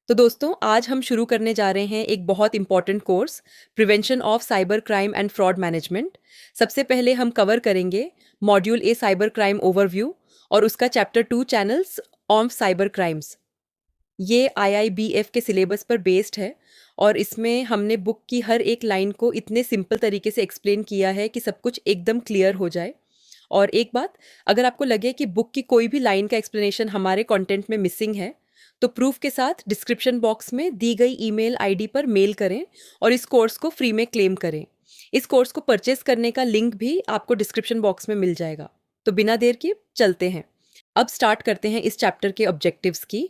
तो दोस्तों आज हम शुरू करने जा रहे हैं एक बहुत important course prevention of cyber crime and fraud management. सबसे पहले हम कवर करेंगे module A cyber crime overview और उसका chapter 2 channels of cyber crimes. ये आईआईबीएफ के सिलेबस पर बेस्ड है और इसमें हमने बुक की हर एक लाइन को इतने सिंपल तरीके से एक्सप्लेन किया है कि सब कुछ एकदम क्लियर हो जाए। और एक बात, अगर आपको लगे कि बुक की कोई भी लाइन का एक्सप्लेनेशन हमारे कंटेंट में मिसिंग है तो प्रूफ के साथ डिस्क्रिप्शन बॉक्स में दी गई ईमेल आईडी पर मेल करें और इस कोर्स को फ्री में क्लेम करें। इस कोर्स को परचेस करने का लिंक भी आपको डिस्क्रिप्शन बॉक्स में मिल जाएगा। तो बिना देर के चलते हैं, अब स्टार्ट करते हैं इस चैप्टर के ऑब्जेक्टिव्स की।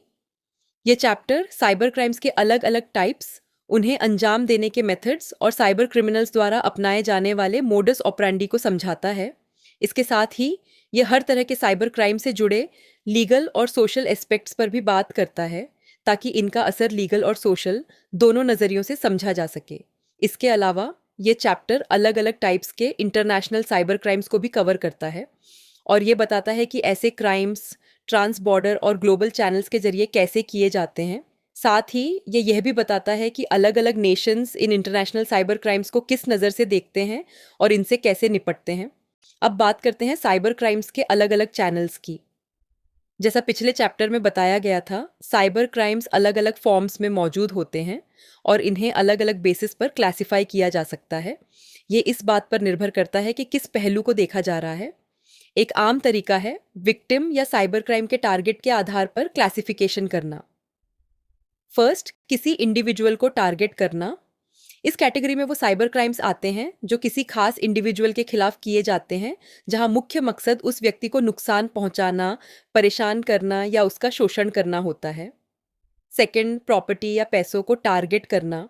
ये चैप्टर साइबर क्राइम्स के अलग अलग टाइप्स, उन्हें अंजाम देने के मेथड्स और साइबर क्रिमिनल्स द्वारा अपनाए जाने वाले मोडस ऑपरेंडी को समझाता है। इसके साथ ही ये हर तरह के साइबर क्राइम से जुड़े लीगल और सोशल एस्पेक्ट्स पर भी बात करता है ताकि इनका असर लीगल और सोशल दोनों नज़रियों से समझा जा सके। इसके अलावा ये चैप्टर अलग अलग टाइप्स के इंटरनेशनल साइबर क्राइम्स को भी कवर करता है और ये बताता है कि ऐसे क्राइम्स ट्रांस बॉर्डर और ग्लोबल चैनल्स के जरिए कैसे किए जाते हैं। साथ ही ये यह भी बताता है कि अलग अलग Nations in international cyber crimes को किस नज़र से देखते हैं और इनसे कैसे निपटते हैं। अब बात करते हैं साइबर क्राइम्स के अलग अलग चैनल्स की। जैसा पिछले चैप्टर में बताया गया था, साइबर क्राइम्स अलग अलग फॉर्म्स में मौजूद होते हैं और इन्हें अलग अलग बेसिस पर क्लासिफाई किया जा सकता है। ये इस बात पर निर्भर करता है कि किस पहलू को देखा जा रहा है। एक आम तरीका है विक्टिम या साइबर क्राइम के टारगेट के आधार पर क्लासिफिकेशन करना। फर्स्ट, किसी इंडिविजुअल को टारगेट करना। इस कैटेगरी में वो साइबर क्राइम्स आते हैं जो किसी खास इंडिविजुअल के खिलाफ किए जाते हैं, जहां मुख्य मकसद उस व्यक्ति को नुकसान पहुंचाना, परेशान करना या उसका शोषण करना होता है। सेकंड, प्रॉपर्टी या पैसों को टारगेट करना।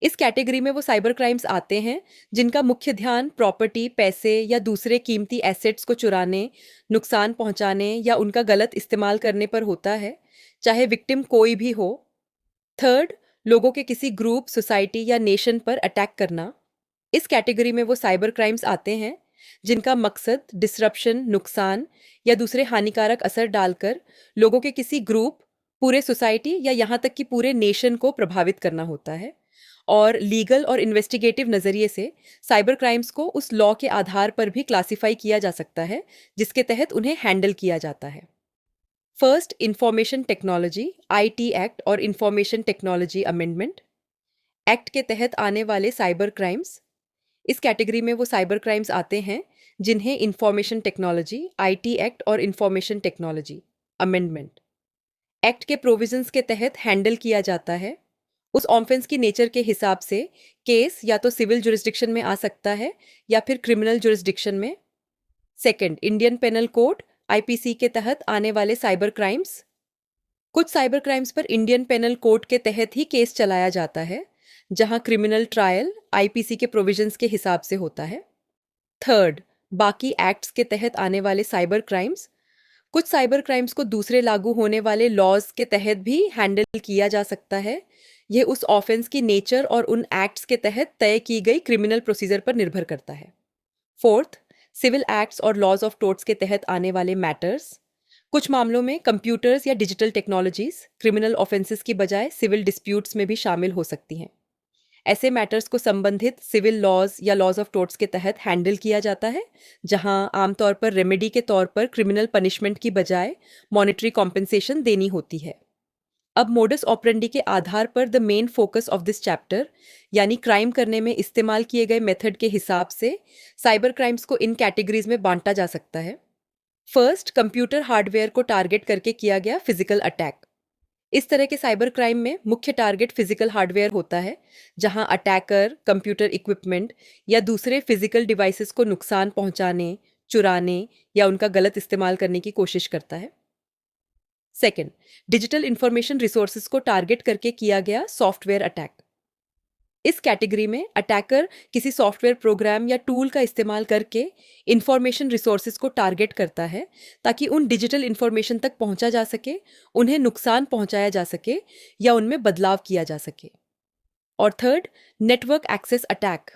इस कैटेगरी में वो साइबर क्राइम्स आते हैं जिनका मुख्य ध्यान प्रॉपर्टी, पैसे या दूसरे कीमती एसेट्स को चुराने, नुकसान पहुंचाने या उनका गलत इस्तेमाल करने पर होता है, चाहे विक्टिम कोई भी हो। थर्ड, लोगों के किसी ग्रुप, सोसाइटी या नेशन पर अटैक करना। इस कैटेगरी में वो साइबर क्राइम्स आते हैं जिनका मकसद डिसरप्शन, नुकसान या दूसरे हानिकारक असर डालकर लोगों के किसी ग्रुप, पूरे सोसाइटी या यहाँ तक कि पूरे नेशन को प्रभावित करना होता है। और लीगल और इन्वेस्टिगेटिव नज़रिए से साइबर क्राइम्स को उस लॉ के आधार पर भी क्लासिफाई किया जा सकता है जिसके तहत उन्हें हैंडल किया जाता है। First, information technology IT act और इंफॉर्मेशन टेक्नोलॉजी अमेंडमेंट एक्ट के तहत आने वाले साइबर क्राइम्स। इस कैटेगरी में वो साइबर क्राइम्स आते हैं जिन्हें इंफॉर्मेशन टेक्नोलॉजी आईटी एक्ट और इंफॉर्मेशन टेक्नोलॉजी अमेंडमेंट एक्ट के प्रोविजंस के तहत हैंडल किया जाता है। उस ऑफेंस की नेचर के हिसाब से केस या तो सिविल जुरिस्डिक्शन में आ सकता है या फिर क्रिमिनल जुरिस्डिक्शन में। Second, Indian penal code IPC के तहत आने वाले साइबर क्राइम्स। कुछ साइबर क्राइम्स पर इंडियन पेनल कोड के तहत ही केस चलाया जाता है, जहां क्रिमिनल ट्रायल आईपीसी के प्रोविजंस के हिसाब से होता है। थर्ड, बाकी एक्ट्स के तहत आने वाले साइबर क्राइम्स। कुछ साइबर क्राइम्स को दूसरे लागू होने वाले लॉज के तहत भी हैंडल किया जा सकता है। यह उस ऑफेंस की नेचर और उन एक्ट्स के तहत तय की गई क्रिमिनल प्रोसीजर पर निर्भर करता है। फोर्थ, सिविल एक्ट्स और लॉज ऑफ टोर्ट्स के तहत आने वाले मैटर्स। कुछ मामलों में कंप्यूटर्स या डिजिटल टेक्नोलॉजीज क्रिमिनल ऑफेंसेस की बजाय सिविल डिस्प्यूट्स में भी शामिल हो सकती हैं। ऐसे मैटर्स को संबंधित सिविल लॉज या लॉज ऑफ टोर्ट्स के तहत हैंडल किया जाता है, जहां आमतौर पर रेमेडी के तौर पर क्रिमिनल पनिशमेंट की बजाय मॉनेटरी कॉम्पेंसेशन देनी होती है। अब मोडस ऑपरेंडी के आधार पर the main focus of this chapter, यानी क्राइम करने में इस्तेमाल किए गए मेथड के हिसाब से साइबर क्राइम्स को इन कैटेगरीज में बांटा जा सकता है। फर्स्ट, कंप्यूटर हार्डवेयर को टारगेट करके किया गया फिजिकल अटैक। इस तरह के साइबर क्राइम में मुख्य टारगेट फिजिकल हार्डवेयर होता है, जहां अटैकर कंप्यूटर इक्विपमेंट या दूसरे फिजिकल डिवाइसेस को नुकसान पहुंचाने, चुराने या उनका गलत इस्तेमाल करने की कोशिश करता है। सेकंड, डिजिटल इंफॉर्मेशन रिसोर्सेज को टारगेट करके किया गया सॉफ्टवेयर अटैक। इस कैटेगरी में अटैकर किसी सॉफ्टवेयर प्रोग्राम या टूल का इस्तेमाल करके इंफॉर्मेशन रिसोर्सेज को टारगेट करता है ताकि उन डिजिटल इंफॉर्मेशन तक पहुंचा जा सके, उन्हें नुकसान पहुंचाया जा सके या उनमें बदलाव किया जा सके। और थर्ड, नेटवर्क एक्सेस अटैक।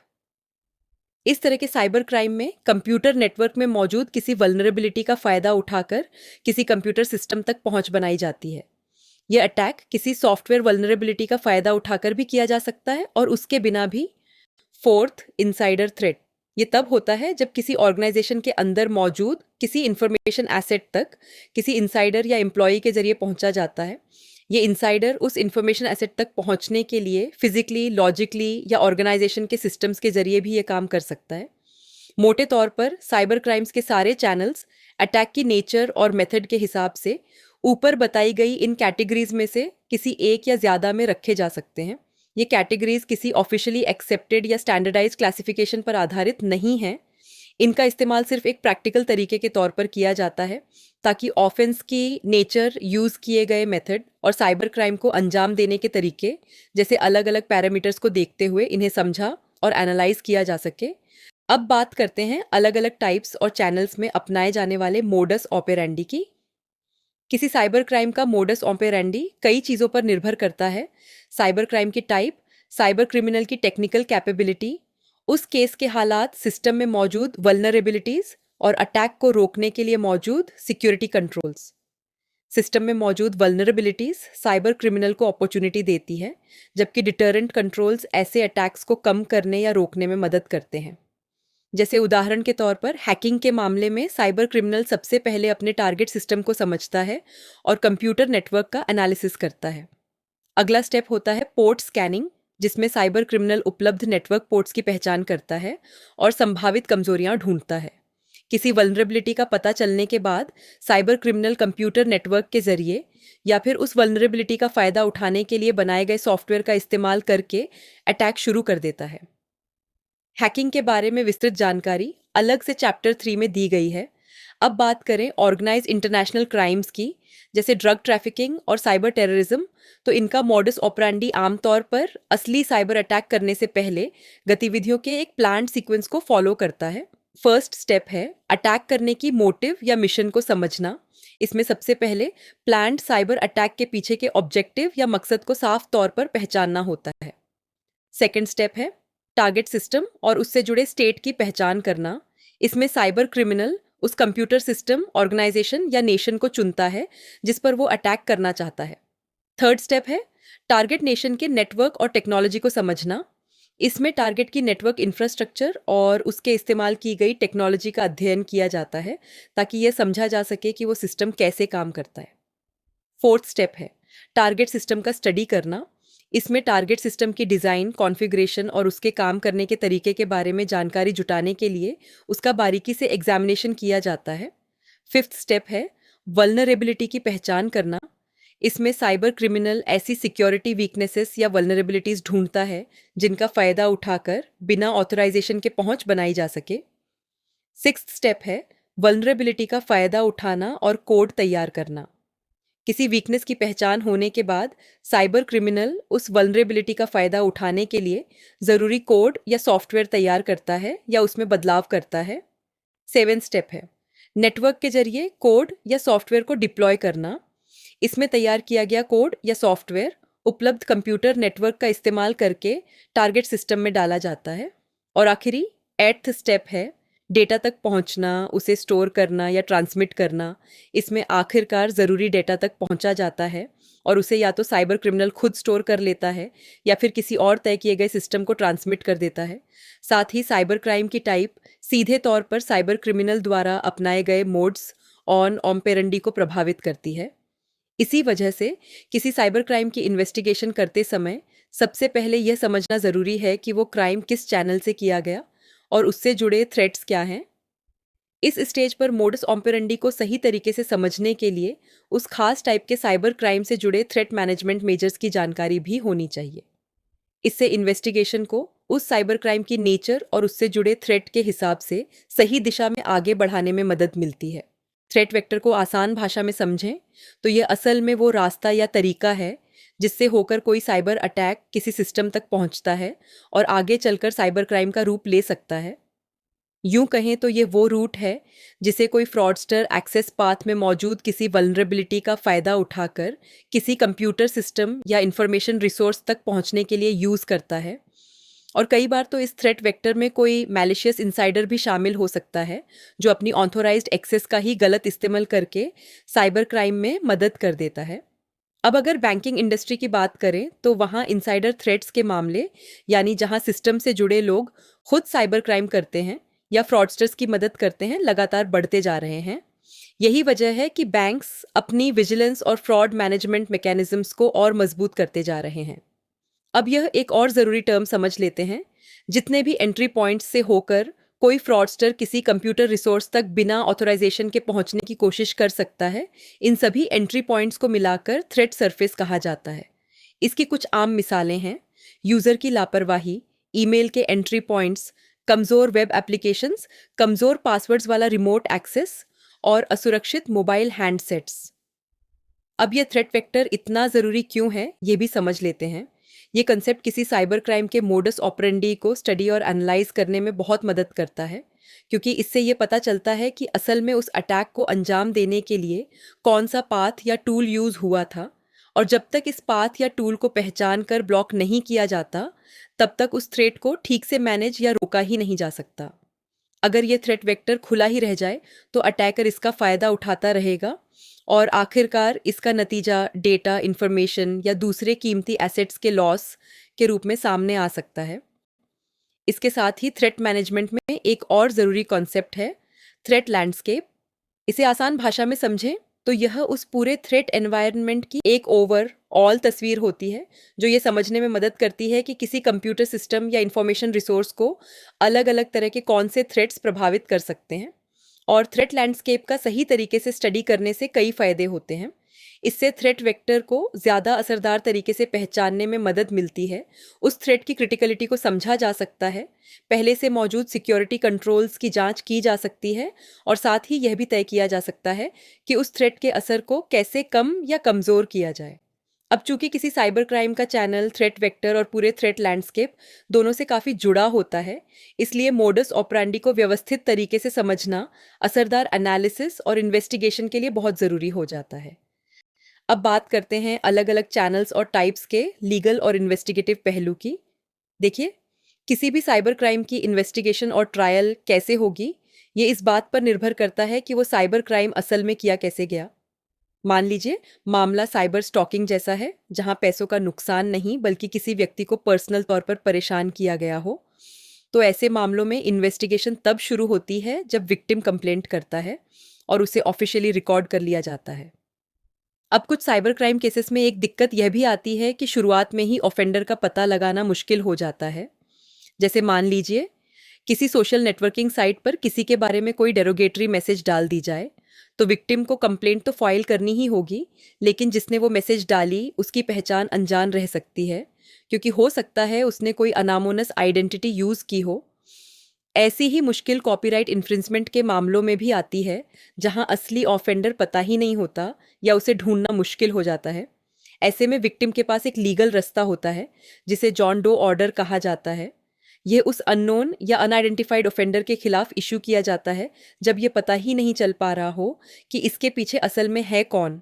इस तरह के साइबर क्राइम में कंप्यूटर नेटवर्क में मौजूद किसी वल्नरेबिलिटी का फायदा उठाकर किसी कंप्यूटर सिस्टम तक पहुंच बनाई जाती है। ये अटैक किसी सॉफ्टवेयर वल्नरेबिलिटी का फ़ायदा उठाकर भी किया जा सकता है और उसके बिना भी। Fourth, insider threat. ये तब होता है जब किसी ऑर्गेनाइजेशन के अंदर मौजूद किसी इंफॉर्मेशन एसेट तक किसी इंसाइडर या एम्प्लॉय के जरिए पहुंचा जाता है। ये इंसाइडर उस इंफॉर्मेशन एसेट तक पहुंचने के लिए फिजिकली, लॉजिकली या ऑर्गेनाइजेशन के सिस्टम्स के जरिए भी ये काम कर सकता है। मोटे तौर पर साइबर क्राइम्स के सारे चैनल्स अटैक की नेचर और मेथड के हिसाब से ऊपर बताई गई इन कैटेगरीज में से किसी एक या ज़्यादा में रखे जा सकते हैं। ये कैटेगरीज किसी ऑफिशियली एक्सेप्टेड या स्टैंडर्डाइज्ड क्लासिफिकेशन पर आधारित नहीं हैं। इनका इस्तेमाल सिर्फ एक प्रैक्टिकल तरीके के तौर पर किया जाता है ताकि ऑफेंस की नेचर, यूज़ किए गए मेथड और साइबर क्राइम को अंजाम देने के तरीके जैसे अलग अलग पैरामीटर्स को देखते हुए इन्हें समझा और एनालाइज किया जा सके। अब बात करते हैं अलग अलग टाइप्स और चैनल्स में अपनाए जाने वाले मोडस ऑपेरेंडी की। किसी साइबर क्राइम का मोडस ऑपेरेंडी कई चीज़ों पर निर्भर करता है। साइबर क्राइम की टाइप, साइबर क्रिमिनल की टेक्निकल कैपेबिलिटी, उस केस के हालात, सिस्टम में मौजूद वल्नरेबिलिटीज और अटैक को रोकने के लिए मौजूद सिक्योरिटी कंट्रोल्स। सिस्टम में मौजूद वल्नरेबिलिटीज साइबर क्रिमिनल को अपॉर्चुनिटी देती है, जबकि डिटरेंट कंट्रोल्स ऐसे अटैक्स को कम करने या रोकने में मदद करते हैं। जैसे उदाहरण के तौर पर हैकिंग के मामले में साइबर क्रिमिनल सबसे पहले अपने टारगेट सिस्टम को समझता है और कंप्यूटर नेटवर्क का एनालिसिस करता है। अगला स्टेप होता है पोर्ट स्कैनिंग, जिसमें साइबर क्रिमिनल उपलब्ध नेटवर्क पोर्ट्स की पहचान करता है और संभावित कमजोरियां ढूंढता है। किसी वल्नरेबिलिटी का पता चलने के बाद साइबर क्रिमिनल कंप्यूटर नेटवर्क के जरिए या फिर उस वल्नरेबिलिटी का फ़ायदा उठाने के लिए बनाए गए सॉफ्टवेयर का इस्तेमाल करके अटैक शुरू कर देता है। हैकिंग के बारे में विस्तृत जानकारी अलग से चैप्टर 3 में दी गई है। अब बात करें ऑर्गेनाइज्ड इंटरनेशनल क्राइम्स की, जैसे ड्रग ट्रैफिकिंग और साइबर टेररिज्म, तो इनका मॉडस ऑपरेंडी आमतौर पर असली साइबर अटैक करने से पहले गतिविधियों के एक प्लान्ड सीक्वेंस को फॉलो करता है। फर्स्ट स्टेप है अटैक करने की मोटिव या मिशन को समझना। इसमें सबसे पहले प्लान्ड साइबर अटैक के पीछे के ऑब्जेक्टिव या मकसद को साफ तौर पर पहचानना होता है। सेकेंड स्टेप है टारगेट सिस्टम और उससे जुड़े स्टेट की पहचान करना। इसमें साइबर क्रिमिनल उस कंप्यूटर सिस्टम, ऑर्गेनाइजेशन या नेशन को चुनता है जिस पर वो अटैक करना चाहता है। थर्ड स्टेप है टारगेट नेशन के नेटवर्क और टेक्नोलॉजी को समझना। इसमें टारगेट की नेटवर्क इंफ्रास्ट्रक्चर और उसके इस्तेमाल की गई टेक्नोलॉजी का अध्ययन किया जाता है ताकि यह समझा जा सके कि वो सिस्टम कैसे काम करता है। फोर्थ स्टेप है टारगेट सिस्टम का स्टडी करना। इसमें टारगेट सिस्टम की डिज़ाइन, कॉन्फ़िगरेशन और उसके काम करने के तरीके के बारे में जानकारी जुटाने के लिए उसका बारीकी से एग्जामिनेशन किया जाता है। फिफ्थ स्टेप है वल्नरेबिलिटी की पहचान करना। इसमें साइबर क्रिमिनल ऐसी सिक्योरिटी वीकनेसेस या वल्नरेबिलिटीज़ ढूंढता है जिनका फ़ायदा उठाकर बिना ऑथराइजेशन के पहुंच बनाई जा सके। सिक्स्थ स्टेप है वल्नरेबिलिटी का फ़ायदा उठाना और कोड तैयार करना। किसी वीकनेस की पहचान होने के बाद साइबर क्रिमिनल उस वल्नरेबिलिटी का फ़ायदा उठाने के लिए ज़रूरी कोड या सॉफ्टवेयर तैयार करता है या उसमें बदलाव करता है। सेवेंथ स्टेप है नेटवर्क के जरिए कोड या सॉफ्टवेयर को डिप्लॉय करना। इसमें तैयार किया गया कोड या सॉफ्टवेयर उपलब्ध कंप्यूटर नेटवर्क का इस्तेमाल करके टारगेट सिस्टम में डाला जाता है। और आखिरी एट्थ स्टेप है डेटा तक पहुंचना, उसे स्टोर करना या ट्रांसमिट करना। इसमें आखिरकार ज़रूरी डेटा तक पहुंचा जाता है और उसे या तो साइबर क्रिमिनल खुद स्टोर कर लेता है या फिर किसी और तय किए गए सिस्टम को ट्रांसमिट कर देता है। साथ ही साइबर क्राइम की टाइप सीधे तौर पर साइबर क्रिमिनल द्वारा अपनाए गए मोड्स ऑन ऑपरेंडी को प्रभावित करती है। इसी वजह से किसी साइबर क्राइम की इन्वेस्टिगेशन करते समय सबसे पहले यह समझना ज़रूरी है कि वो क्राइम किस चैनल से किया गया और उससे जुड़े थ्रेट्स क्या हैं। इस स्टेज पर मोडस ऑपरेंडी को सही तरीके से समझने के लिए उस खास टाइप के साइबर क्राइम से जुड़े थ्रेट मैनेजमेंट मेजर्स की जानकारी भी होनी चाहिए। इससे इन्वेस्टिगेशन को उस साइबर क्राइम की नेचर और उससे जुड़े थ्रेट के हिसाब से सही दिशा में आगे बढ़ाने में मदद मिलती है। थ्रेट वेक्टर को आसान भाषा में समझें तो ये असल में वो रास्ता या तरीका है जिससे होकर कोई साइबर अटैक किसी सिस्टम तक पहुंचता है और आगे चलकर साइबर क्राइम का रूप ले सकता है। यूं कहें तो ये वो रूट है जिसे कोई फ्रॉडस्टर एक्सेस पाथ में मौजूद किसी वल्नरेबिलिटी का फ़ायदा उठाकर किसी कंप्यूटर सिस्टम या इंफॉर्मेशन रिसोर्स तक पहुंचने के लिए यूज़ करता है। और कई बार तो इस थ्रेट वेक्टर में कोई मैलिशियस इंसाइडर भी शामिल हो सकता है जो अपनी ऑथोराइज्ड एक्सेस का ही गलत इस्तेमाल करके साइबर क्राइम में मदद कर देता है। अब अगर बैंकिंग इंडस्ट्री की बात करें तो वहाँ इनसाइडर थ्रेट्स के मामले, यानी जहाँ सिस्टम से जुड़े लोग खुद साइबर क्राइम करते हैं या फ्रॉडस्टर्स की मदद करते हैं, लगातार बढ़ते जा रहे हैं। यही वजह है कि बैंक्स अपनी विजिलेंस और फ्रॉड मैनेजमेंट मैकेनिज्म्स को और मजबूत करते जा रहे हैं। अब यह एक और ज़रूरी टर्म समझ लेते हैं। जितने भी एंट्री पॉइंट्स से होकर कोई फ्रॉडस्टर किसी कंप्यूटर रिसोर्स तक बिना ऑथराइजेशन के पहुंचने की कोशिश कर सकता है, इन सभी एंट्री पॉइंट्स को मिलाकर थ्रेट सरफेस कहा जाता है। इसकी कुछ आम मिसालें हैं: यूज़र की लापरवाही, ईमेल के एंट्री पॉइंट्स, कमज़ोर वेब एप्लीकेशंस, कमज़ोर पासवर्ड्स वाला रिमोट एक्सेस और असुरक्षित मोबाइल हैंडसेट्स। अब ये थ्रेट वेक्टर इतना ज़रूरी क्यों है, ये भी समझ लेते हैं। ये कंसेप्ट किसी साइबर क्राइम के मोडस ऑपरेंडी को स्टडी और एनालाइज करने में बहुत मदद करता है, क्योंकि इससे ये पता चलता है कि असल में उस अटैक को अंजाम देने के लिए कौन सा पाथ या टूल यूज़ हुआ था। और जब तक इस पाथ या टूल को पहचान कर ब्लॉक नहीं किया जाता, तब तक उस थ्रेट को ठीक से मैनेज या रोका ही नहीं जा सकता। अगर ये थ्रेट वेक्टर खुला ही रह जाए तो अटैकर इसका फ़ायदा उठाता रहेगा और आखिरकार इसका नतीजा डेटा, इंफॉर्मेशन या दूसरे कीमती एसेट्स के लॉस के रूप में सामने आ सकता है। इसके साथ ही थ्रेट मैनेजमेंट में एक और ज़रूरी कॉन्सेप्ट है, थ्रेट लैंडस्केप। इसे आसान भाषा में समझें तो यह उस पूरे थ्रेट एनवायरनमेंट की एक ओवरऑल तस्वीर होती है, जो ये समझने में मदद करती है कि किसी कंप्यूटर सिस्टम या इंफॉर्मेशन रिसोर्स को अलग अलग तरह के कौन से थ्रेट्स प्रभावित कर सकते हैं। और थ्रेट लैंडस्केप का सही तरीके से स्टडी करने से कई फ़ायदे होते हैं। इससे थ्रेट वेक्टर को ज़्यादा असरदार तरीके से पहचानने में मदद मिलती है, उस थ्रेट की क्रिटिकलिटी को समझा जा सकता है, पहले से मौजूद सिक्योरिटी कंट्रोल्स की जांच की जा सकती है और साथ ही यह भी तय किया जा सकता है कि उस थ्रेट के असर को कैसे कम या कमज़ोर किया जाए। अब चूंकि किसी साइबर क्राइम का चैनल, थ्रेट वेक्टर और पूरे थ्रेट लैंडस्केप दोनों से काफ़ी जुड़ा होता है, इसलिए मोडस ऑपरेंडी को व्यवस्थित तरीके से समझना असरदार एनालिसिस और इन्वेस्टिगेशन के लिए बहुत ज़रूरी हो जाता है। अब बात करते हैं अलग अलग चैनल्स और टाइप्स के लीगल और इन्वेस्टिगेटिव पहलू की। देखिए, किसी भी साइबर क्राइम की इन्वेस्टिगेशन और ट्रायल कैसे होगी, ये इस बात पर निर्भर करता है कि वो साइबर क्राइम असल में किया कैसे गया। मान लीजिए मामला साइबर स्टॉकिंग जैसा है, जहां पैसों का नुकसान नहीं बल्कि किसी व्यक्ति को पर्सनल तौर पर परेशान किया गया हो, तो ऐसे मामलों में इन्वेस्टिगेशन तब शुरू होती है जब विक्टिम कंप्लेंट करता है और उसे ऑफिशियली रिकॉर्ड कर लिया जाता है। अब कुछ साइबर क्राइम केसेस में एक दिक्कत यह भी आती है कि शुरुआत में ही ऑफेंडर का पता लगाना मुश्किल हो जाता है। जैसे मान लीजिए किसी सोशल नेटवर्किंग साइट पर किसी के बारे में कोई डेरोगेटरी मैसेज डाल दी जाए, तो विक्टिम को कंप्लेंट तो फाइल करनी ही होगी, लेकिन जिसने वो मैसेज डाली उसकी पहचान अनजान रह सकती है, क्योंकि हो सकता है उसने कोई अनामोनस आइडेंटिटी यूज़ की हो। ऐसी ही मुश्किल कॉपीराइट इन्फ्रिंजमेंट के मामलों में भी आती है, जहां असली ऑफेंडर पता ही नहीं होता या उसे ढूंढना मुश्किल हो जाता है। ऐसे में विक्टिम के पास एक लीगल रास्ता होता है, जिसे जॉन डो ऑर्डर कहा जाता है। यह उस अननोन या अनआइडेंटिफाइड ऑफेंडर के खिलाफ इशू किया जाता है जब यह पता ही नहीं चल पा रहा हो कि इसके पीछे असल में है कौन।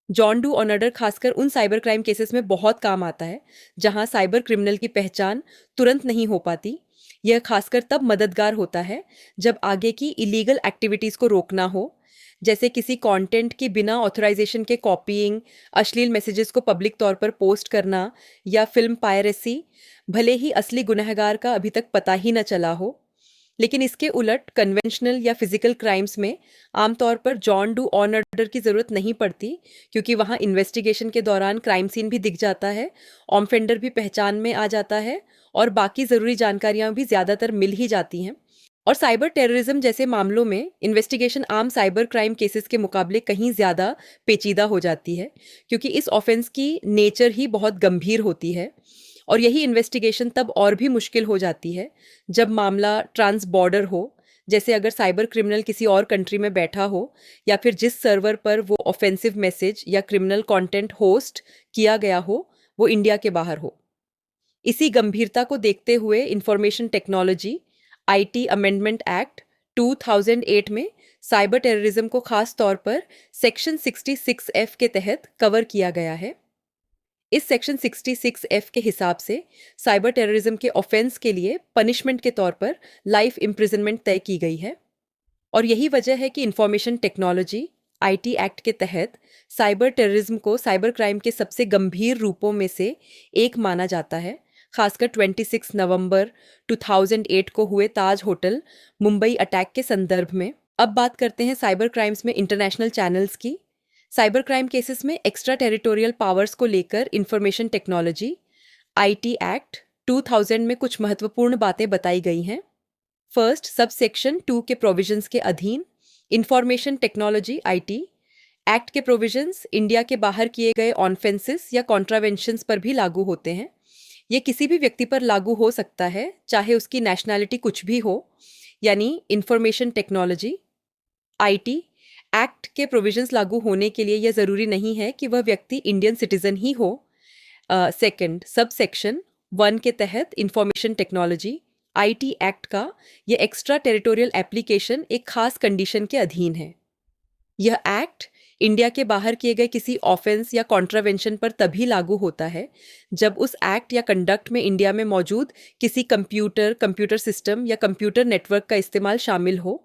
जॉन डू ऑर्डर खासकर उन साइबर क्राइम केसेस में बहुत काम आता है जहां साइबर क्रिमिनल की पहचान तुरंत नहीं हो पाती। यह खासकर तब मददगार होता है जब आगे की इलीगल एक्टिविटीज़ को रोकना हो, जैसे किसी कंटेंट की बिना ऑथराइजेशन के कॉपीइंग, अश्लील मैसेजेस को पब्लिक तौर पर पोस्ट करना या फिल्म पायरेसी, भले ही असली गुनहगार का अभी तक पता ही न चला हो। लेकिन इसके उलट कन्वेंशनल या फिजिकल क्राइम्स में आमतौर पर जॉन डू ऑन ऑर्डर की ज़रूरत नहीं पड़ती, क्योंकि वहाँ इन्वेस्टिगेशन के दौरान क्राइम सीन भी दिख जाता है, ऑफेंडर भी पहचान में आ जाता है और बाकी ज़रूरी जानकारियाँ भी ज़्यादातर मिल ही जाती हैं। और साइबर टेररिज्म जैसे मामलों में इन्वेस्टिगेशन आम साइबर क्राइम केसेस के मुकाबले कहीं ज़्यादा पेचीदा हो जाती है, क्योंकि इस ऑफेंस की नेचर ही बहुत गंभीर होती है। और यही इन्वेस्टिगेशन तब और भी मुश्किल हो जाती है जब मामला ट्रांस बॉर्डर हो, जैसे अगर साइबर क्रिमिनल किसी और कंट्री में बैठा हो या फिर जिस सर्वर पर वो ऑफेंसिव मैसेज या क्रिमिनल कंटेंट होस्ट किया गया हो वो इंडिया के बाहर हो। इसी गंभीरता को देखते हुए information technology IT amendment act 2008 में साइबर टेररिज्म को खास तौर पर सेक्शन 66F के तहत कवर किया गया है। इस सेक्शन 66F के हिसाब से साइबर टेररिज्म के ऑफेंस के लिए पनिशमेंट के तौर पर लाइफ इम्प्रिजनमेंट तय की गई है। और यही वजह है कि इंफॉर्मेशन टेक्नोलॉजी आईटी एक्ट के तहत साइबर टेररिज्म को साइबर क्राइम के सबसे गंभीर रूपों में से एक माना जाता है, खासकर 26 नवंबर 2008 को हुए ताज होटल मुंबई अटैक के संदर्भ में। अब बात करते हैं साइबर क्राइम्स में इंटरनेशनल चैनल्स की। साइबर क्राइम केसेस में एक्स्ट्रा टेरिटोरियल पावर्स को लेकर इंफॉर्मेशन टेक्नोलॉजी आईटी एक्ट 2000 में कुछ महत्वपूर्ण बातें बताई गई हैं। फर्स्ट, सब सेक्शन 2 के प्रोविजंस के अधीन इंफॉर्मेशन टेक्नोलॉजी आईटी एक्ट के प्रोविजंस इंडिया के बाहर किए गए ऑफेंसेस या कॉन्ट्रावेंशंस पर भी लागू होते हैं। ये किसी भी व्यक्ति पर लागू हो सकता है, चाहे उसकी नेशनैलिटी कुछ भी हो, यानी इंफॉर्मेशन टेक्नोलॉजी आईटी एक्ट के प्रोविजंस लागू होने के लिए यह ज़रूरी नहीं है कि वह व्यक्ति इंडियन सिटीजन ही हो। सेकंड, सब सेक्शन 1 के तहत इंफॉर्मेशन टेक्नोलॉजी आईटी एक्ट का यह एक्स्ट्रा टेरिटोरियल एप्लीकेशन एक खास कंडीशन के अधीन है। यह एक्ट इंडिया के बाहर किए गए किसी ऑफेंस या कॉन्ट्रावेंशन पर तभी लागू होता है जब उस एक्ट या कंडक्ट में इंडिया में मौजूद किसी कंप्यूटर सिस्टम या कंप्यूटर नेटवर्क का इस्तेमाल शामिल हो।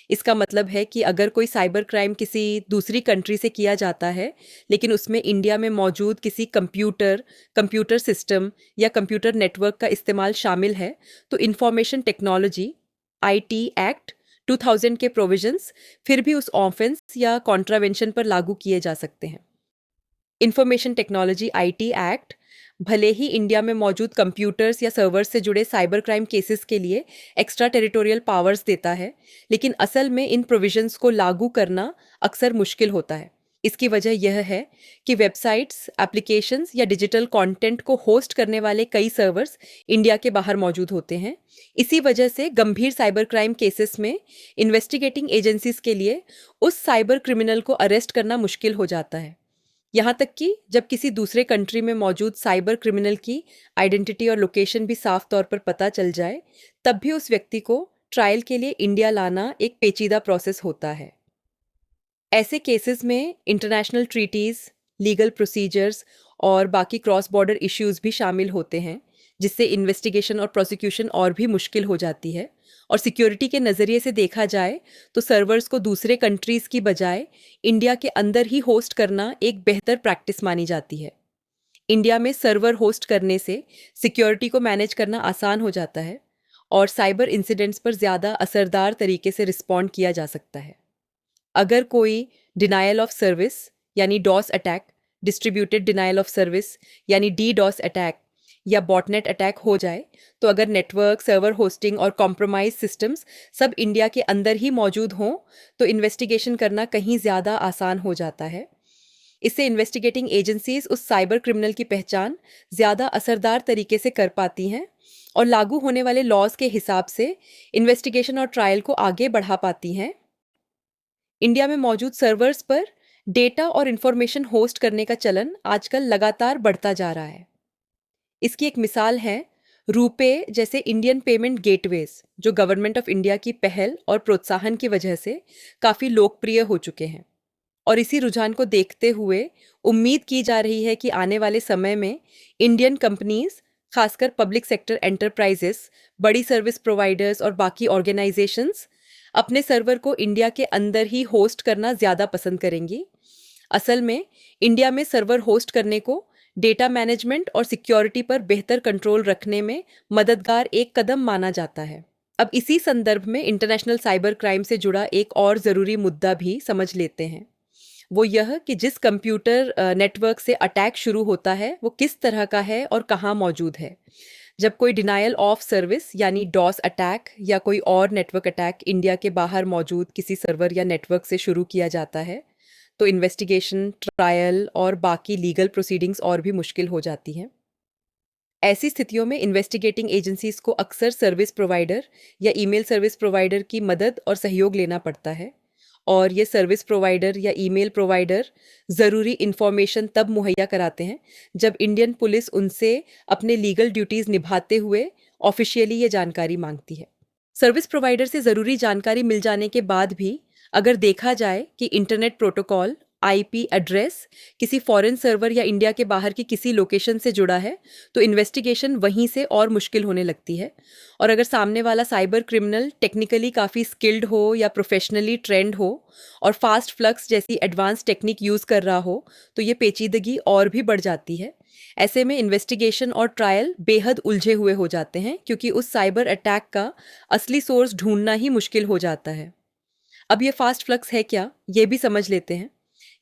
इसका मतलब है कि अगर कोई साइबर क्राइम किसी दूसरी कंट्री से किया जाता है, लेकिन उसमें इंडिया में मौजूद किसी कंप्यूटर सिस्टम या कंप्यूटर नेटवर्क का इस्तेमाल शामिल है, तो इंफॉर्मेशन टेक्नोलॉजी आईटी एक्ट 2000 के प्रोविजंस फिर भी उस ऑफेंस या कॉन्ट्रावेंशन पर लागू किए जा सकते हैं। इंफॉर्मेशन टेक्नोलॉजी आईटी एक्ट भले ही इंडिया में मौजूद कंप्यूटर्स या सर्वर्स से जुड़े साइबर क्राइम केसेस के लिए एक्स्ट्रा टेरिटोरियल पावर्स देता है, लेकिन असल में इन प्रोविजंस को लागू करना अक्सर मुश्किल होता है। इसकी वजह यह है कि वेबसाइट्स, एप्लीकेशंस या डिजिटल कंटेंट को होस्ट करने वाले कई सर्वर्स इंडिया के बाहर मौजूद होते हैं। इसी वजह से गंभीर साइबर क्राइम केसेस में इन्वेस्टिगेटिंग एजेंसीज के लिए उस साइबर क्रिमिनल को अरेस्ट करना मुश्किल हो जाता है। यहाँ तक कि जब किसी दूसरे कंट्री में मौजूद साइबर क्रिमिनल की आइडेंटिटी और लोकेशन भी साफ तौर पर पता चल जाए, तब भी उस व्यक्ति को ट्रायल के लिए इंडिया लाना एक पेचीदा प्रोसेस होता है। ऐसे केसेस में इंटरनेशनल ट्रीटीज़, लीगल प्रोसीजर्स और बाकी क्रॉस बॉर्डर इश्यूज भी शामिल होते हैं, जिससे इन्वेस्टिगेशन और प्रोसिक्यूशन और भी मुश्किल हो जाती है। और सिक्योरिटी के नज़रिए से देखा जाए तो सर्वर्स को दूसरे कंट्रीज़ की बजाय इंडिया के अंदर ही होस्ट करना एक बेहतर प्रैक्टिस मानी जाती है। इंडिया में सर्वर होस्ट करने से सिक्योरिटी को मैनेज करना आसान हो जाता है और साइबर इंसिडेंट्स पर ज़्यादा असरदार तरीके से रिस्पॉन्ड किया जा सकता है। अगर कोई डिनायल ऑफ सर्विस यानी DoS attack, distributed denial of service यानी डीडॉस अटैक या बॉटनेट अटैक हो जाए, तो अगर नेटवर्क, सर्वर होस्टिंग और कॉम्प्रोमाइज सिस्टम्स सब इंडिया के अंदर ही मौजूद हों, तो इन्वेस्टिगेशन करना कहीं ज़्यादा आसान हो जाता है। इससे इन्वेस्टिगेटिंग एजेंसीज उस साइबर क्रिमिनल की पहचान ज़्यादा असरदार तरीके से कर पाती हैं और लागू होने वाले लॉज के हिसाब से इन्वेस्टिगेशन और ट्रायल को आगे बढ़ा पाती हैं। इंडिया में मौजूद सर्वर्स पर डेटा और इन्फॉर्मेशन होस्ट करने का चलन आजकल लगातार बढ़ता जा रहा है। इसकी एक मिसाल है रूपे जैसे इंडियन पेमेंट गेटवेज, जो गवर्नमेंट ऑफ इंडिया की पहल और प्रोत्साहन की वजह से काफ़ी लोकप्रिय हो चुके हैं। और इसी रुझान को देखते हुए उम्मीद की जा रही है कि आने वाले समय में इंडियन कंपनीज, खासकर पब्लिक सेक्टर एंटरप्राइजेस, बड़ी सर्विस प्रोवाइडर्स और बाकी ऑर्गेनाइजेशंस अपने सर्वर को इंडिया के अंदर ही होस्ट करना ज़्यादा पसंद करेंगी। असल में इंडिया में सर्वर होस्ट करने को डेटा मैनेजमेंट और सिक्योरिटी पर बेहतर कंट्रोल रखने में मददगार एक कदम माना जाता है। अब इसी संदर्भ में इंटरनेशनल साइबर क्राइम से जुड़ा एक और ज़रूरी मुद्दा भी समझ लेते हैं। वो यह कि जिस कंप्यूटर नेटवर्क से अटैक शुरू होता है वो किस तरह का है और कहाँ मौजूद है। जब कोई डिनायल ऑफ सर्विस यानी डॉस अटैक या कोई और नेटवर्क अटैक इंडिया के बाहर मौजूद किसी सर्वर या नेटवर्क से शुरू किया जाता है, तो इन्वेस्टिगेशन, ट्रायल और बाकी लीगल प्रोसीडिंग्स और भी मुश्किल हो जाती हैं। ऐसी स्थितियों में इन्वेस्टिगेटिंग एजेंसीज को अक्सर सर्विस प्रोवाइडर या ईमेल सर्विस प्रोवाइडर की मदद और सहयोग लेना पड़ता है, और ये सर्विस प्रोवाइडर या ईमेल प्रोवाइडर ज़रूरी इन्फॉर्मेशन तब मुहैया कराते हैं जब इंडियन पुलिस उनसे अपने लीगल ड्यूटीज़ निभाते हुए ऑफिशियली ये जानकारी मांगती है। सर्विस प्रोवाइडर से ज़रूरी जानकारी मिल जाने के बाद भी अगर देखा जाए कि इंटरनेट प्रोटोकॉल आईपी एड्रेस किसी फॉरेन सर्वर या इंडिया के बाहर की किसी लोकेशन से जुड़ा है तो इन्वेस्टिगेशन वहीं से और मुश्किल होने लगती है। और अगर सामने वाला साइबर क्रिमिनल टेक्निकली काफ़ी स्किल्ड हो या प्रोफेशनली ट्रेंड हो और फास्ट फ्लक्स जैसी एडवांस टेक्निक यूज़ कर रहा हो तो ये पेचीदगी और भी बढ़ जाती है। ऐसे में इन्वेस्टिगेशन और ट्रायल बेहद उलझे हुए हो जाते हैं क्योंकि उस साइबर अटैक का असली सोर्स ढूंढना ही मुश्किल हो जाता है। अब ये फास्ट फ्लक्स है क्या, ये भी समझ लेते हैं।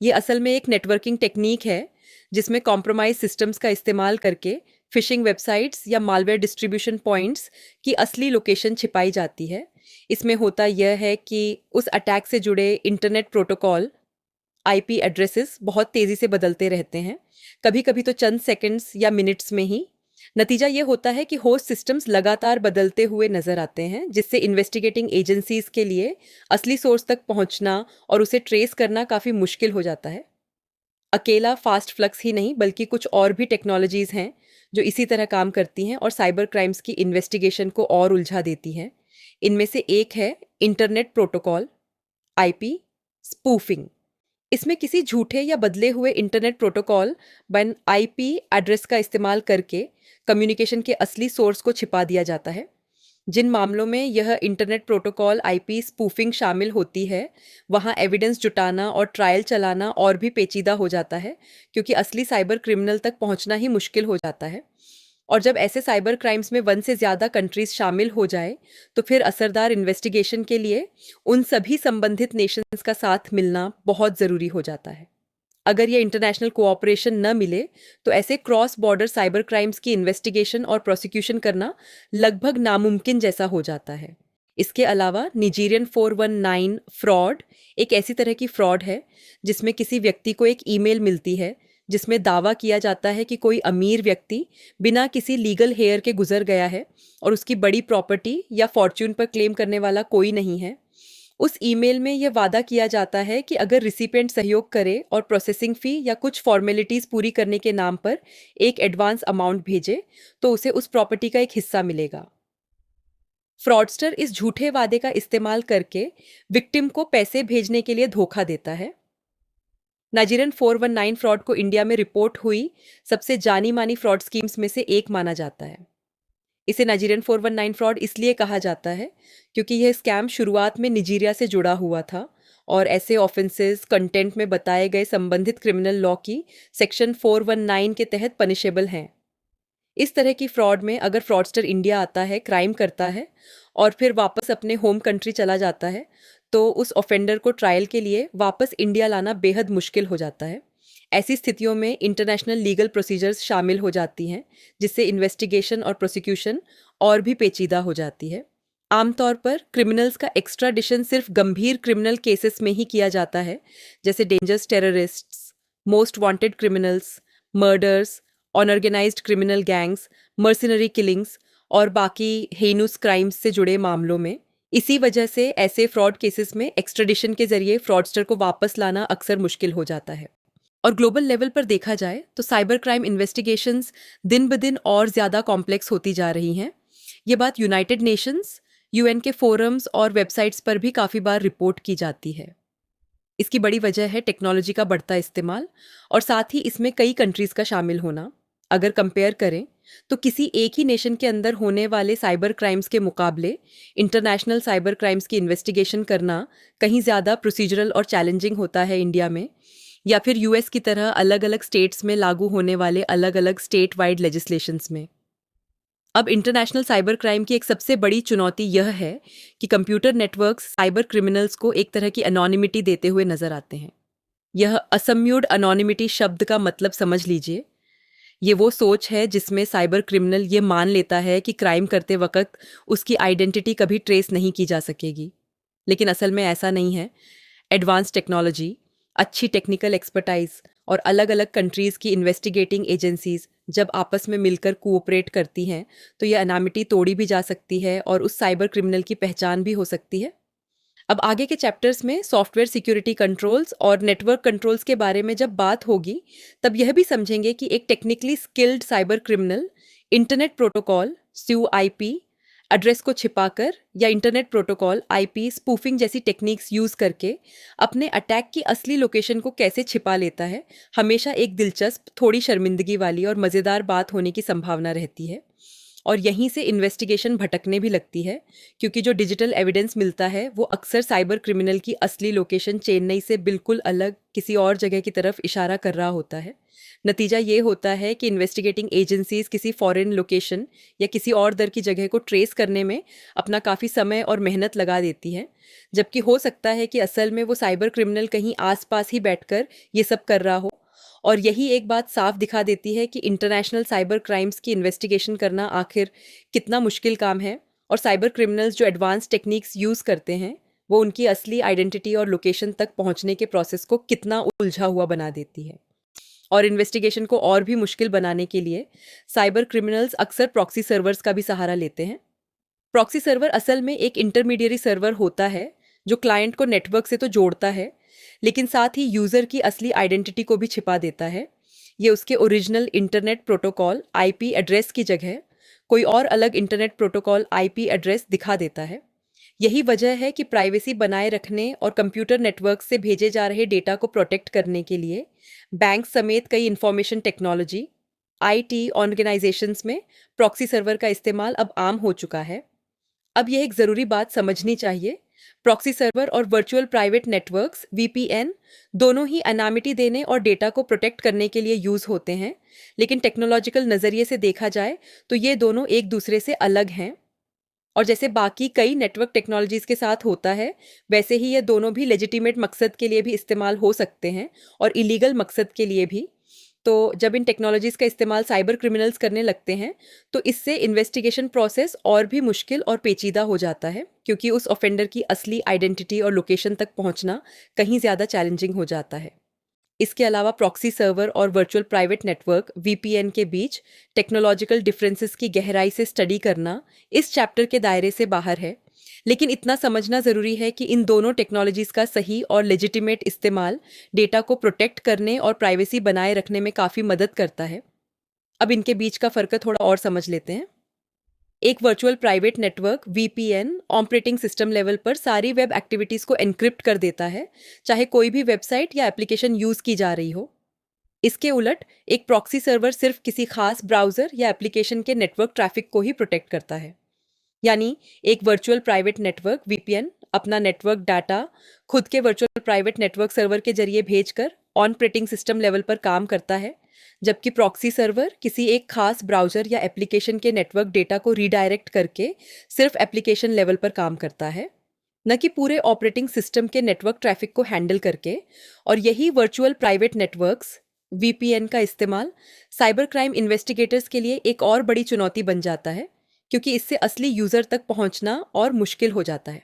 ये असल में एक नेटवर्किंग टेक्निक है जिसमें कॉम्प्रोमाइज सिस्टम्स का इस्तेमाल करके फिशिंग वेबसाइट्स या मालवेयर डिस्ट्रीब्यूशन पॉइंट्स की असली लोकेशन छिपाई जाती है। इसमें होता यह है कि उस अटैक से जुड़े इंटरनेट प्रोटोकॉल आईपी एड्रेसेस बहुत तेज़ी से बदलते रहते हैं, कभी कभी तो चंद सेकंड्स या मिनट्स में ही। नतीजा ये होता है कि होस्ट सिस्टम्स लगातार बदलते हुए नजर आते हैं, जिससे इन्वेस्टिगेटिंग एजेंसीज के लिए असली सोर्स तक पहुंचना और उसे ट्रेस करना काफ़ी मुश्किल हो जाता है। अकेला फास्ट फ्लक्स ही नहीं बल्कि कुछ और भी टेक्नोलॉजीज हैं जो इसी तरह काम करती हैं और साइबर क्राइम्स की इन्वेस्टिगेशन को और उलझा देती हैं। इनमें से एक है इंटरनेट प्रोटोकॉल आईपी स्पूफिंग। इसमें किसी झूठे या बदले हुए इंटरनेट प्रोटोकॉल बन आईपी एड्रेस का इस्तेमाल करके कम्युनिकेशन के असली सोर्स को छिपा दिया जाता है। जिन मामलों में यह इंटरनेट प्रोटोकॉल आईपी स्पूफिंग शामिल होती है वहां एविडेंस जुटाना और ट्रायल चलाना और भी पेचीदा हो जाता है क्योंकि असली साइबर क्रिमिनल तक पहुंचना ही मुश्किल हो जाता है। और जब ऐसे साइबर क्राइम्स में 1 से ज़्यादा कंट्रीज शामिल हो जाए तो फिर असरदार इन्वेस्टिगेशन के लिए उन सभी संबंधित नेशंस का साथ मिलना बहुत ज़रूरी हो जाता है। अगर ये इंटरनेशनल कोऑपरेशन न मिले तो ऐसे क्रॉस बॉर्डर साइबर क्राइम्स की इन्वेस्टिगेशन और प्रोसिक्यूशन करना लगभग नामुमकिन जैसा हो जाता है। इसके अलावा निजीरियन 419 फ्रॉड एक ऐसी तरह की फ्रॉड है जिसमें किसी व्यक्ति को एक ईमेल मिलती है जिसमें दावा किया जाता है कि कोई अमीर व्यक्ति बिना किसी लीगल हेयर के गुजर गया है और उसकी बड़ी प्रॉपर्टी या फॉर्च्यून पर क्लेम करने वाला कोई नहीं है। उस ईमेल में यह वादा किया जाता है कि अगर रिसिपेंट सहयोग करे और प्रोसेसिंग फ़ी या कुछ फॉर्मेलिटीज़ पूरी करने के नाम पर एक एडवांस अमाउंट भेजे तो उसे उस प्रॉपर्टी का एक हिस्सा मिलेगा। फ्रॉडस्टर इस झूठे वादे का इस्तेमाल करके विक्टिम को पैसे भेजने के लिए धोखा देता है। नाइजीरियन 419 फ्रॉड को इंडिया में रिपोर्ट हुई सबसे जानी मानी फ्रॉड स्कीम्स में से एक माना जाता है। इसे नाइजीरियन 419 फ्रॉड इसलिए कहा जाता है क्योंकि यह स्कैम शुरुआत में निजीरिया से जुड़ा हुआ था और ऐसे ऑफेंसेस कंटेंट में बताए गए संबंधित क्रिमिनल लॉ की सेक्शन 419 के तहत पनिशेबल हैं। इस तरह की फ्रॉड में अगर फ्रॉडस्टर इंडिया आता है, क्राइम करता है और फिर वापस अपने होम कंट्री चला जाता है तो उस ऑफेंडर को ट्रायल के लिए वापस इंडिया लाना बेहद मुश्किल हो जाता है। ऐसी स्थितियों में इंटरनेशनल लीगल प्रोसीजर्स शामिल हो जाती हैं जिससे इन्वेस्टिगेशन और प्रोसिक्यूशन और भी पेचीदा हो जाती है। आमतौर पर क्रिमिनल्स का एक्स्ट्राडिशन सिर्फ गंभीर क्रिमिनल केसेस में ही किया जाता है, जैसे dangerous terrorists, most wanted criminals, murders, unorganised criminal gangs, mercenary killings और बाकी हेनूस क्राइम्स से जुड़े मामलों में। इसी वजह से ऐसे फ्रॉड केसेस में एक्स्ट्राडिशन के जरिए फ्रॉडस्टर को वापस लाना अक्सर मुश्किल हो जाता है। और ग्लोबल लेवल पर देखा जाए तो साइबर क्राइम इन्वेस्टिगेशंस दिन ब दिन और ज़्यादा कॉम्प्लेक्स होती जा रही हैं। ये बात यूनाइटेड नेशंस, यूएन के फोरम्स और वेबसाइट्स पर भी काफ़ी बार रिपोर्ट की जाती है। इसकी बड़ी वजह है टेक्नोलॉजी का बढ़ता इस्तेमाल और साथ ही इसमें कई कंट्रीज़ का शामिल होना। अगर कंपेयर करें तो किसी एक ही नेशन के अंदर होने वाले साइबर क्राइम्स के मुकाबले इंटरनेशनल साइबर क्राइम्स की इन्वेस्टिगेशन करना कहीं ज़्यादा प्रोसीजरल और चैलेंजिंग होता है इंडिया में, या फिर यूएस की तरह अलग अलग स्टेट्स में लागू होने वाले अलग अलग स्टेट वाइड लेजिस्लेशंस में। अब इंटरनेशनल साइबर क्राइम की एक सबसे बड़ी चुनौती यह है कि कंप्यूटर नेटवर्क्स साइबर क्रिमिनल्स को एक तरह की अनोनिमिटी देते हुए नजर आते हैं। यह असम्यूड अनोनिमिटी शब्द का मतलब समझ लीजिए। ये वो सोच है जिसमें साइबर क्रिमिनल ये मान लेता है कि क्राइम करते वक्त उसकी आइडेंटिटी कभी ट्रेस नहीं की जा सकेगी, लेकिन असल में ऐसा नहीं है। एडवांस टेक्नोलॉजी, अच्छी टेक्निकल एक्सपर्टाइज और अलग अलग कंट्रीज़ की इन्वेस्टिगेटिंग एजेंसीज जब आपस में मिलकर कोऑपरेट करती हैं तो यह अनामिटी तोड़ी भी जा सकती है और उस साइबर क्रिमिनल की पहचान भी हो सकती है। अब आगे के चैप्टर्स में सॉफ्टवेयर सिक्योरिटी कंट्रोल्स और नेटवर्क कंट्रोल्स के बारे में जब बात होगी तब यह भी समझेंगे कि एक technically skilled cyber criminal internet protocol SUIP address को छिपाकर या इंटरनेट प्रोटोकॉल आईपी स्पूफिंग जैसी टेक्निक्स यूज़ करके अपने अटैक की असली लोकेशन को कैसे छिपा लेता है, हमेशा एक दिलचस्प, थोड़ी शर्मिंदगी वाली और मज़ेदार बात होने की संभावना रहती है। और यहीं से इन्वेस्टिगेशन भटकने भी लगती है, क्योंकि जो डिजिटल एविडेंस मिलता है वो अक्सर साइबर क्रिमिनल की असली लोकेशन चेन्नई से बिल्कुल अलग किसी और जगह की तरफ इशारा कर रहा होता है। नतीजा ये होता है कि इन्वेस्टिगेटिंग एजेंसीज किसी फॉरेन लोकेशन या किसी और दर की जगह को ट्रेस करने में अपना काफ़ी समय और मेहनत लगा देती हैं, जबकि हो सकता है कि असल में वो साइबर क्रिमिनल कहीं आसपास ही बैठकर ये सब कर रहा हो। और यही एक बात साफ दिखा देती है कि इंटरनेशनल साइबर क्राइम्स की इन्वेस्टिगेशन करना आखिर कितना मुश्किल काम है, और साइबर क्रिमिनल्स जो एडवांस टेक्निक्स यूज़ करते हैं वो उनकी असली आइडेंटिटी और लोकेशन तक पहुंचने के प्रोसेस को कितना उलझा हुआ बना देती है। और इन्वेस्टिगेशन को और भी मुश्किल बनाने के लिए साइबर क्रिमिनल्स अक्सर प्रॉक्सी सर्वर्स का भी सहारा लेते हैं। प्रॉक्सी सर्वर असल में एक इंटरमीडियरी सर्वर होता है जो क्लाइंट को नेटवर्क से तो जोड़ता है, लेकिन साथ ही यूज़र की असली आइडेंटिटी को भी छिपा देता है। ये उसके original internet protocol IP address की जगह कोई और अलग इंटरनेट प्रोटोकॉल आईपी एड्रेस दिखा देता है। यही वजह है कि प्राइवेसी बनाए रखने और कंप्यूटर नेटवर्क से भेजे जा रहे डेटा को प्रोटेक्ट करने के लिए बैंक समेत कई इंफॉर्मेशन टेक्नोलॉजी आईटी ऑर्गेनाइजेशंस में प्रॉक्सी सर्वर का इस्तेमाल अब आम हो चुका है। अब यह एक ज़रूरी बात समझनी चाहिए, प्रॉक्सी सर्वर और वर्चुअल प्राइवेट नेटवर्क्स वीपीएन दोनों ही अनामिटी देने और डेटा को प्रोटेक्ट करने के लिए यूज़ होते हैं, लेकिन टेक्नोलॉजिकल नज़रिए से देखा जाए तो ये दोनों एक दूसरे से अलग हैं। और जैसे बाकी कई नेटवर्क टेक्नोलॉजीज़ के साथ होता है, वैसे ही ये दोनों भी लेजिटिमेट मकसद के लिए भी इस्तेमाल हो सकते हैं और इलीगल मकसद के लिए भी। तो जब इन टेक्नोलॉजीज़ का इस्तेमाल साइबर क्रिमिनल्स करने लगते हैं तो इससे इन्वेस्टिगेशन प्रोसेस और भी मुश्किल और पेचीदा हो जाता है, क्योंकि उस ऑफेंडर की असली आइडेंटिटी और लोकेशन तक पहुंचना कहीं ज़्यादा चैलेंजिंग हो जाता है। इसके अलावा प्रॉक्सी सर्वर और वर्चुअल प्राइवेट नेटवर्क वीपीएन के बीच टेक्नोलॉजिकल डिफरेंसेस की गहराई से स्टडी करना इस चैप्टर के दायरे से बाहर है, लेकिन इतना समझना ज़रूरी है कि इन दोनों टेक्नोलॉजीज़ का सही और लेजिटिमेट इस्तेमाल डेटा को प्रोटेक्ट करने और प्राइवेसी बनाए रखने में काफ़ी मदद करता है। अब इनके बीच का फ़र्क थोड़ा और समझ लेते हैं। एक virtual private network VPN operating system level पर सारी वेब एक्टिविटीज़ को एन्क्रिप्ट कर देता है, चाहे कोई भी वेबसाइट या एप्लीकेशन यूज़ की जा रही हो। इसके उलट एक प्रॉक्सी सर्वर सिर्फ किसी खास ब्राउज़र या एप्लीकेशन के नेटवर्क ट्रैफिक को ही प्रोटेक्ट करता है। यानी एक वर्चुअल प्राइवेट नेटवर्क वीपीएन अपना नेटवर्क डाटा खुद के वर्चुअल प्राइवेट नेटवर्क सर्वर के जरिए भेजकर ऑपरेटिंग सिस्टम लेवल पर काम करता है, जबकि प्रॉक्सी सर्वर किसी एक खास ब्राउज़र या एप्लीकेशन के नेटवर्क डेटा को रीडायरेक्ट करके सिर्फ एप्लीकेशन लेवल पर काम करता है, न कि पूरे ऑपरेटिंग सिस्टम के नेटवर्क ट्रैफिक को हैंडल करके। और यही वर्चुअल प्राइवेट नेटवर्क्स वीपीएन का इस्तेमाल साइबर क्राइम इन्वेस्टिगेटर्स के लिए एक और बड़ी चुनौती बन जाता है, क्योंकि इससे असली यूज़र तक पहुंचना और मुश्किल हो जाता है।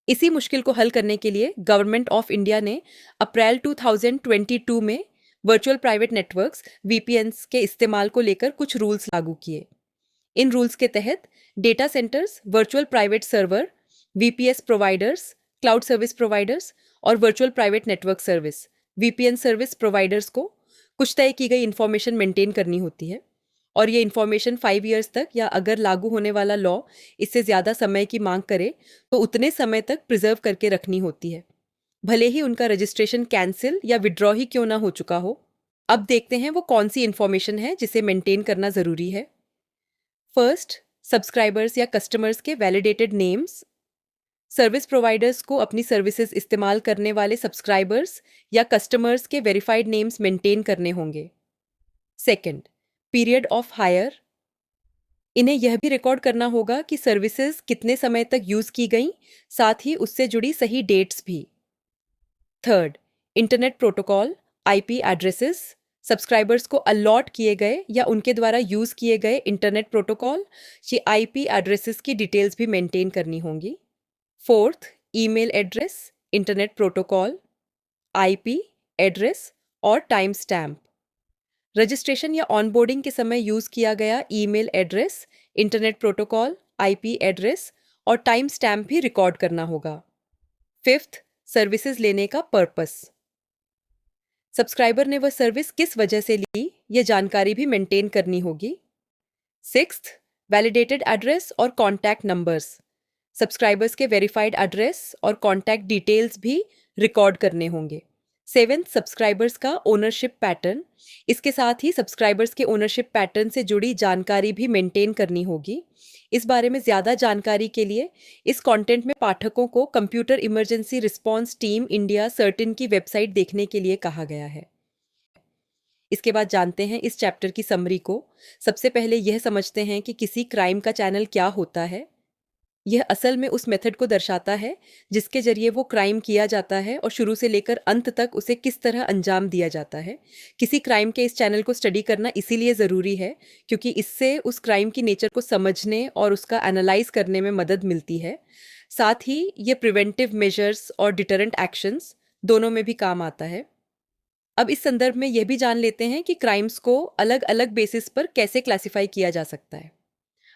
इसी मुश्किल को हल करने के लिए गवर्नमेंट ऑफ इंडिया ने अप्रैल 2022 में वर्चुअल प्राइवेट नेटवर्क्स वीपीएन्स के इस्तेमाल को लेकर कुछ रूल्स लागू किए। इन रूल्स के तहत data centres, virtual private server, VPS providers, cloud service providers और virtual private network service VPN service providers को कुछ तय की गई इन्फॉर्मेशन मेंटेन करनी होती है, और ये इन्फॉर्मेशन 5 ईयर्स तक, या अगर लागू होने वाला लॉ इससे ज़्यादा समय की मांग करे तो उतने समय तक प्रिजर्व करके रखनी होती है, भले ही उनका रजिस्ट्रेशन कैंसिल या विड्रॉ ही क्यों ना हो चुका हो। अब देखते हैं वो कौन सी इन्फॉर्मेशन है जिसे मेंटेन करना ज़रूरी है। फर्स्ट, सब्सक्राइबर्स या कस्टमर्स के वैलिडेटेड नेम्स। सर्विस प्रोवाइडर्स को अपनी सर्विसेज इस्तेमाल करने वाले सब्सक्राइबर्स या कस्टमर्स के वेरीफाइड नेम्स मेंटेन करने होंगे। Second, period of hire. इन्हें यह भी रिकॉर्ड करना होगा कि सर्विसेज कितने समय तक यूज़ की गई, साथ ही उससे जुड़ी सही डेट्स भी। Third, internet protocol IP addresses. Subscribers को अलॉट किए गए या उनके द्वारा यूज़ किए गए इंटरनेट प्रोटोकॉल ये आईपी एड्रेसेस की डिटेल्स भी मेंटेन करनी होंगी। Fourth, email address, internet protocol, IP address और टाइम स्टैम्प। रजिस्ट्रेशन या ऑनबोर्डिंग के समय यूज़ किया गया email address, internet protocol, IP address और टाइम स्टैम्प भी रिकॉर्ड करना होगा। फिफ्थ, सर्विसेज लेने का पर्पस। सब्सक्राइबर ने वह सर्विस किस वजह से ली, यह जानकारी भी मेंटेन करनी होगी। सिक्स्थ, वैलिडेटेड एड्रेस और कॉन्टैक्ट नंबर्स, सब्सक्राइबर्स के वेरीफाइड एड्रेस और कॉन्टैक्ट डिटेल्स भी रिकॉर्ड करने होंगे। सेवेंथ, सब्सक्राइबर्स का ओनरशिप पैटर्न, इसके साथ ही सब्सक्राइबर्स के ओनरशिप पैटर्न से जुड़ी जानकारी भी मेंटेन करनी होगी। इस बारे में ज़्यादा जानकारी के लिए इस कंटेंट में पाठकों को computer emergency response team India certain की वेबसाइट देखने के लिए कहा गया है। इसके बाद जानते हैं इस चैप्टर की समरी को। सबसे पहले यह समझते हैं कि किसी क्राइम का चैनल क्या होता है। यह असल में उस मेथड को दर्शाता है जिसके जरिए वो क्राइम किया जाता है और शुरू से लेकर अंत तक उसे किस तरह अंजाम दिया जाता है। किसी क्राइम के इस चैनल को स्टडी करना इसीलिए ज़रूरी है क्योंकि इससे उस क्राइम की नेचर को समझने और उसका एनालाइज करने में मदद मिलती है। साथ ही ये प्रिवेंटिव मेजर्स और डिटरेंट एक्शंस दोनों में भी काम आता है। अब इस संदर्भ में यह भी जान लेते हैं कि क्राइम्स को अलग अलग बेसिस पर कैसे क्लासिफाई किया जा सकता है।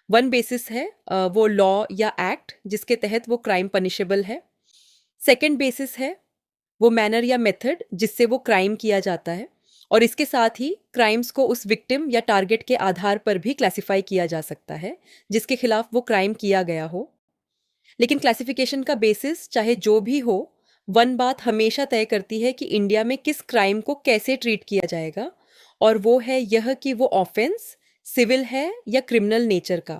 वन बेसिस है वो लॉ या एक्ट जिसके तहत वो क्राइम पनिशेबल है। सेकंड बेसिस है वो मैनर या मेथड जिससे वो क्राइम किया जाता है। और इसके साथ ही क्राइम्स को उस विक्टिम या टारगेट के आधार पर भी क्लासिफाई किया जा सकता है जिसके खिलाफ वो क्राइम किया गया हो। लेकिन क्लासिफिकेशन का बेसिस चाहे जो भी हो, वन बात हमेशा तय करती है कि इंडिया में किस क्राइम को कैसे ट्रीट किया जाएगा, और वो है यह कि वो ऑफेंस सिविल है या क्रिमिनल नेचर का।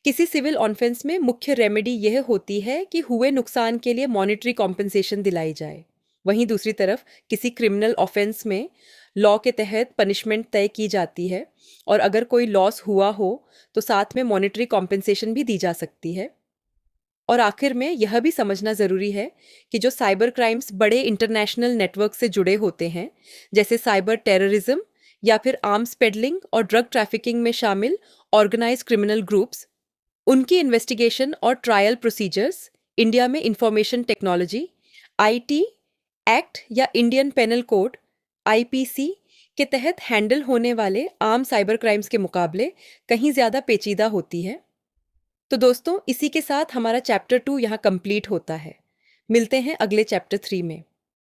किसी सिविल ऑफेंस में मुख्य रेमेडी यह होती है कि हुए नुकसान के लिए मॉनेटरी कॉम्पेंसेशन दिलाई जाए। वहीं दूसरी तरफ किसी क्रिमिनल ऑफेंस में लॉ के तहत पनिशमेंट तय की जाती है और अगर कोई लॉस हुआ हो तो साथ में मॉनेटरी कॉम्पेंसेशन भी दी जा सकती है। और आखिर में यह भी समझना ज़रूरी है कि जो साइबर क्राइम्स बड़े इंटरनेशनल नेटवर्क से जुड़े होते हैं, जैसे साइबर टेररिज्म या फिर आर्म्स पेडलिंग और ड्रग ट्रैफिकिंग में शामिल ऑर्गेनाइज्ड क्रिमिनल ग्रुप्स, उनकी इन्वेस्टिगेशन और ट्रायल प्रोसीजर्स इंडिया में इंफॉर्मेशन टेक्नोलॉजी आईटी एक्ट या इंडियन पेनल कोड आईपीसी के तहत हैंडल होने वाले आम साइबर क्राइम्स के मुकाबले कहीं ज़्यादा पेचीदा होती है। तो दोस्तों, इसी के साथ हमारा चैप्टर 2 यहाँ कंप्लीट होता है। मिलते हैं अगले चैप्टर 3 में।